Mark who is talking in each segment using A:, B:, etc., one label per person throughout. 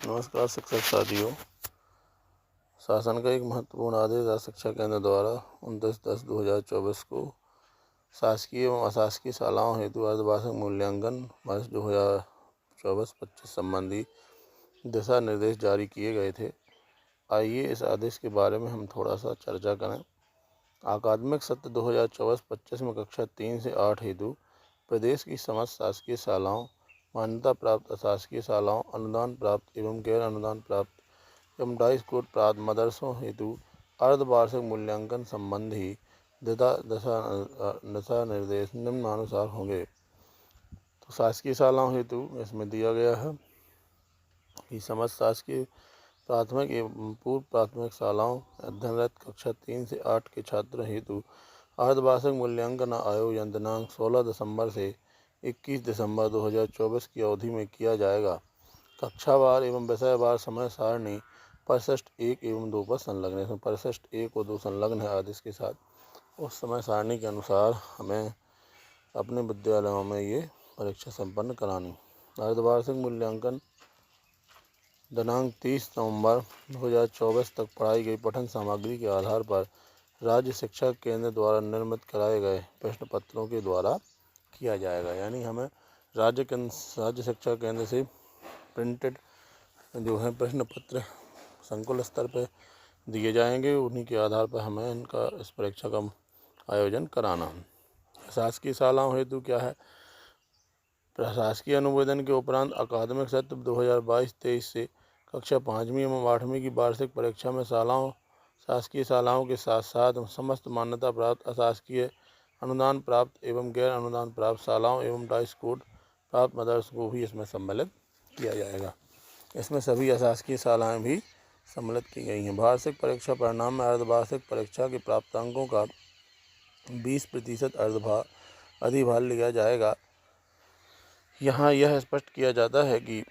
A: नमस्कार शिक्षक साथियों। शासन का एक महत्वपूर्ण आदेश आज शिक्षा केंद्र द्वारा 29/10/2024 को शासकीय एवं अशासकीय शालाओं हेतु अर्धवार्षिक मूल्यांकन वर्ष 2024-25 संबंधी दिशा निर्देश जारी किए गए थे। आइए इस आदेश के बारे में हम थोड़ा सा चर्चा करें। अकादमिक सत्र 2024-25 में कक्षा 3 से 8 हेतु प्रदेश की समस्त शासकीय शालाओं, मान्यता प्राप्त अशासकीय शालाओं, अनुदान प्राप्त एवं गैर अनुदान प्राप्त एवं डाइस कोड प्राप्त मदरसों हेतु अर्धवार्षिक मूल्यांकन संबंधी दिशा निर्देश निम्नानुसार होंगे। तो शासकीय शालाओं हेतु इसमें दिया गया है कि समस्त शासकीय प्राथमिक एवं पूर्व प्राथमिक शालाओं अध्ययनरत कक्षा 3 से 8 के छात्रों हेतु अर्धवार्षिक मूल्यांकन आयोजन दिनांक 16 दिसंबर से 21 दिसंबर 2024 की अवधि में किया जाएगा। कक्षावार एवं विषयवार समय सारणी परिशिष्ट 1 एवं 2 पर संलग्न है। इसमें परिशिष्ट 1 और 2 संलग्न है आदेश के साथ। उस समय सारणी के अनुसार हमें अपने विद्यालयों में ये परीक्षा संपन्न करानी। अर्धवार्षिक मूल्यांकन दिनांक 30 नवंबर 2024 तक पढ़ाई गई पठन सामग्री के आधार पर राज्य शिक्षा केंद्र द्वारा निर्मित कराए गए प्रश्न पत्रों के द्वारा किया जाएगा। यानी हमें राज्य शिक्षा केंद्र से प्रिंटेड जो है प्रश्न पत्र संकुल स्तर पर दिए जाएंगे। उन्हीं के आधार पर हमें इनका इस परीक्षा का आयोजन कराना है। शासकीय शालाओं हेतु क्या है? प्रशासकीय अनुमोदन के उपरांत अकादमिक सत्र 2022-23 से कक्षा 5वीं एवं 8वीं की वार्षिक परीक्षा में शासकीय शालाओं के साथ साथ समस्त मान्यता प्राप्त अशासकीय, अनुदान प्राप्त एवं गैर अनुदान प्राप्त शालाओं एवं डाइस कोड प्राप्त मदरसों को भी इसमें सम्मिलित किया जाएगा। इसमें सभी अशासकीय शालाएँ भी सम्मिलित की गई हैं। वार्षिक परीक्षा परिणाम में अर्धवार्षिक परीक्षा के प्राप्तांकों का 20% अधिभार लिया जाएगा। यहाँ यह स्पष्ट किया जाता है कि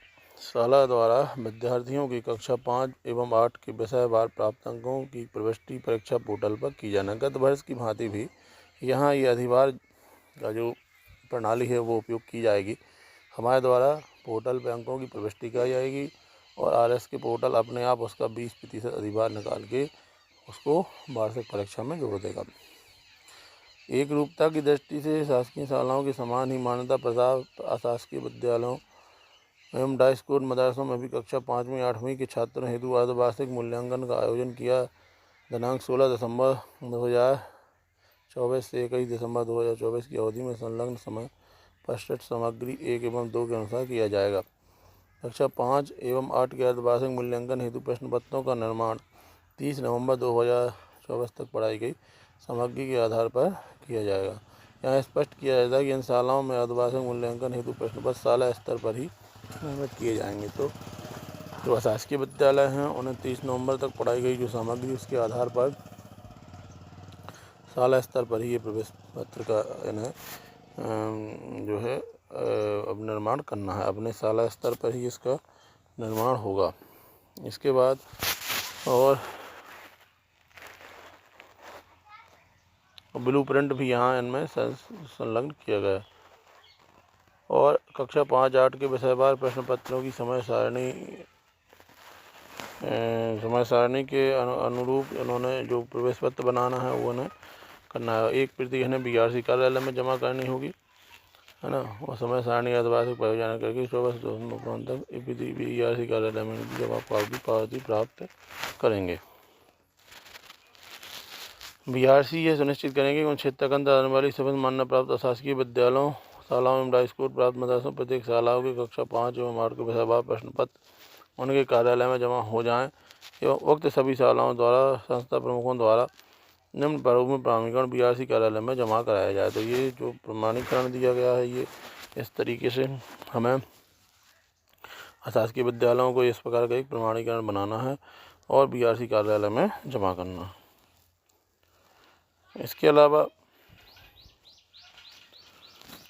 A: शाला द्वारा विद्यार्थियों की कक्षा 5 एवं 8 के विषयवार प्राप्तांकों की प्रविष्टि परीक्षा पोर्टल पर की जाना। गत वर्ष की भांति भी यहाँ ये अधिभार का जो प्रणाली है वो उपयोग की जाएगी। हमारे द्वारा पोर्टल पर अंकों की प्रविष्टि की जाएगी और आरएस के पोर्टल अपने आप उसका 20% अधिभार निकाल के उसको वार्षिक परीक्षा में जोड़ देगा। एक रूपता की दृष्टि से शासकीय शालाओं के समान ही मान्यता प्राप्त अशासकीय विद्यालयों एवं डाइस कोड मदरसों में भी कक्षा 5वीं 8वीं के छात्रों हेतु अर्धवार्षिक मूल्यांकन का आयोजन किया दिनांक 16 दिसंबर 2024 से 21 दिसंबर 2024 की अवधि में संलग्न समय परिशिष्ट सामग्री 1 एवं 2 के अनुसार किया जाएगा। कक्षा 5 एवं 8 के अर्धवार्षिक मूल्यांकन हेतु प्रश्न पत्रों का निर्माण 30 नवंबर 2024 तक पढ़ाई गई सामग्री के आधार पर किया जाएगा। यहाँ स्पष्ट किया जाता है कि इन शालाओं में अर्धवार्षिक मूल्यांकन हेतु प्रश्न पत्र शाला स्तर पर ही निर्मित किए जाएंगे। तो जो अशासकीय विद्यालय हैं उन्हें 30 नवंबर तक पढ़ाई गई जो सामग्री उसके आधार पर शाला स्तर पर ही ये प्रवेश पत्र का इन्हें जो है अब निर्माण करना है। अपने शाला स्तर पर ही इसका निर्माण होगा। इसके बाद और ब्लू प्रिंट भी यहाँ इनमें संलग्न किया गया और कक्षा 5-8 के विषयवार प्रश्न पत्रों की समय सारणी के अनुरूप इन्होंने जो प्रवेश पत्र बनाना है वो इन्हें करना है। एक प्रति इन्हें BRC कार्यालय में जमा करनी होगी, है ना। और समय सारणी अर्धवार्षिक परियोजना करके 24 तक BRC कार्यालय में जब आप पावती प्राप्त करेंगे। BRC यह सुनिश्चित करेंगे कि उन क्षेत्र के अंदर आने वाली सभी मान्यता प्राप्त अशासकीय विद्यालयों, शालाओं एवं डाइस कोड प्राप्त मदरसों प्रत्येक शालाओं के कक्षा 5 एवं 8 के विषयवार प्रश्न पत्र उनके कार्यालय में जमा हो जाएं एवं उक्त सभी शालाओं द्वारा संस्था प्रमुखों द्वारा निम्न प्रारूप में प्रमाणीकरण BRC कार्यालय में जमा कराया जाए। तो ये जो प्रमाणीकरण दिया गया है ये इस तरीके से हमें अशासकीय विद्यालयों को इस प्रकार का एक प्रमाणीकरण बनाना है और BRC कार्यालय में जमा करना है। इसके अलावा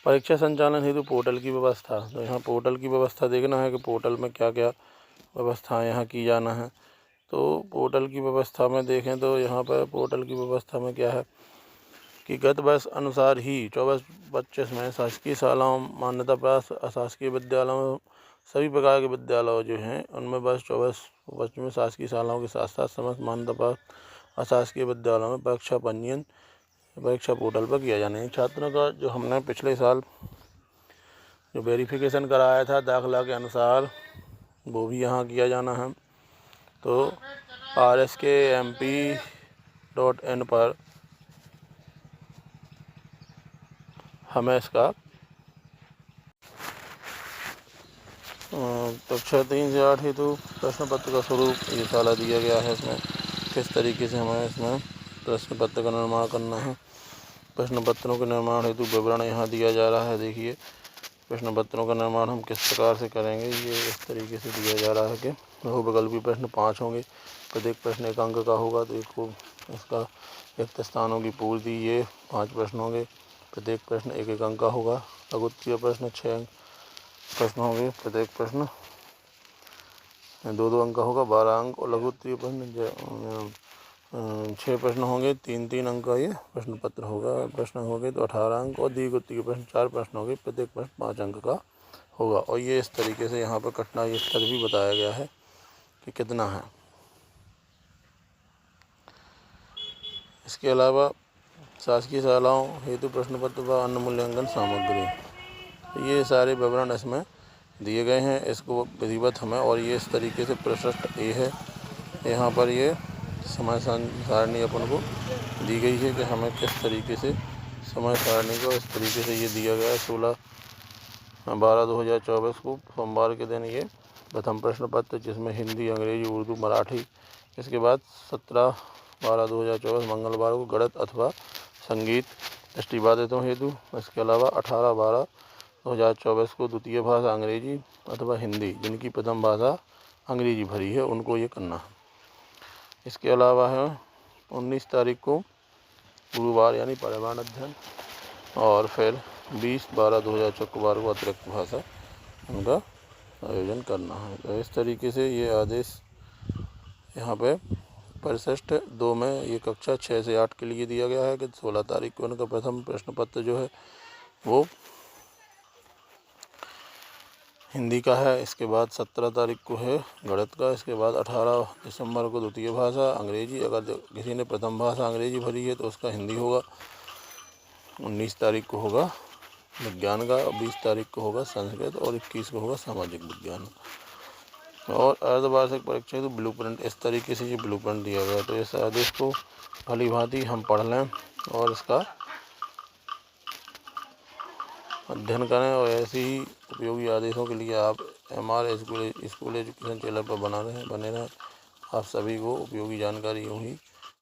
A: परीक्षा संचालन हेतु पोर्टल की व्यवस्था। तो यहाँ पोर्टल की व्यवस्था देखना है कि पोर्टल में क्या क्या व्यवस्था यहाँ की जाना है। तो पोर्टल की व्यवस्था में देखें तो यहाँ पर पोर्टल की व्यवस्था में क्या है कि गत वर्ष अनुसार ही 24-25 में शासकीय शालाओं, मान्यता प्राप्त अशासकीय विद्यालयों, सभी प्रकार के विद्यालय जो हैं उनमें वर्ष 24 में शासकीय शालाओं के साथ साथ समस्त मान्यता प्राप्त अशासकीय विद्यालयों में परीक्षा पंजीयन परीक्षा पोर्टल पर किया जाना है। छात्रों का जो हमने पिछले साल जो वेरिफिकेशन कराया था दाखिला के अनुसार वो भी यहाँ किया जाना है। तो rskmp.in पर हमें इसका कक्षा 3 से 8 हेतु प्रश्न पत्र का स्वरूप ये साला दिया गया है। इसमें किस तरीके से हमें इसमें प्रश्न पत्र का निर्माण करना है। प्रश्न पत्रों के निर्माण हेतु विवरण यहाँ दिया जा रहा है। देखिए प्रश्न पत्रों का निर्माण हम किस प्रकार से करेंगे, ये इस तरीके से दिया जा रहा है कि बहुविकल्पी प्रश्न 5 होंगे, प्रत्येक प्रश्न 1 अंक का होगा। तो इसका रिक्त स्थानों की पूर्ति ये 5 प्रश्न होंगे, प्रत्येक प्रश्न 1 अंक का होगा। लघुत्तरीय प्रश्न 6 प्रश्न होंगे, प्रत्येक प्रश्न 2 अंक का होगा, 12 अंक। और लघुत्तरीय प्रश्न 6 प्रश्न होंगे, 3 अंक का ये प्रश्न पत्र होगा। प्रश्न होंगे तो 18 अंक। और दीर्घोत्तरीय प्रश्न 4 प्रश्न होंगे, प्रत्येक प्रश्न 5 अंक का होगा। और ये इस तरीके से यहाँ पर कठिनाई स्तर भी बताया गया है कि कितना है। इसके अलावा शासकीय शालाओं हेतु प्रश्न पत्र व अन्य मूल्यांकन सामग्री, ये सारे विवरण इसमें दिए गए हैं। इसको विधिवत हमें, और ये इस तरीके से प्रशिष्ट ए है, यहाँ पर ये समय सारणी अपन को दी गई है कि हमें किस तरीके से समय सारणी को इस तरीके से ये दिया गया है। 16/12/2024 को सोमवार के दिन ये प्रथम प्रश्न पत्र, जिसमें हिंदी, अंग्रेजी, उर्दू, मराठी। इसके बाद 17/12/2024 मंगलवार को गणित अथवा संगीत दृष्टिबाधितों हेतु। इसके अलावा 18/12/2024 को द्वितीय भाषा अंग्रेजी अथवा हिंदी, जिनकी प्रथम भाषा अंग्रेजी भरी है, उनको ये करना है। इसके अलावा है 19 तारीख को गुरुवार यानी परिवहन अध्ययन, और फिर 20/12/2024 शुक्रवार को अतिरिक्त भाषा उनका आयोजन करना है। तो इस तरीके से ये आदेश यहाँ पे परिशिष्ट 2 में ये कक्षा 6 से 8 के लिए दिया गया है कि 16 तारीख को उनका प्रथम प्रश्न पत्र जो है वो हिंदी का है। इसके बाद 17 तारीख को है गणित का। इसके बाद 18 दिसंबर को द्वितीय भाषा अंग्रेजी, अगर किसी ने प्रथम भाषा अंग्रेजी भरी है तो उसका हिंदी होगा। 19 तारीख को होगा विज्ञान का, 20 तारीख को होगा संस्कृत, और 21 को होगा सामाजिक विज्ञान। और अर्धवार्षिक परीक्षा तो ब्लू प्रिंट, इस तरीके से ये ब्लू प्रिंट दिया गया। तो इस आदेश को भली भांति हम पढ़ लें और इसका अध्ययन करें। और ऐसे ही उपयोगी आदेशों के लिए आप MR स्कूल एजुकेशन चैनल पर बने रहें। आप सभी को उपयोगी जानकारी यूँ ही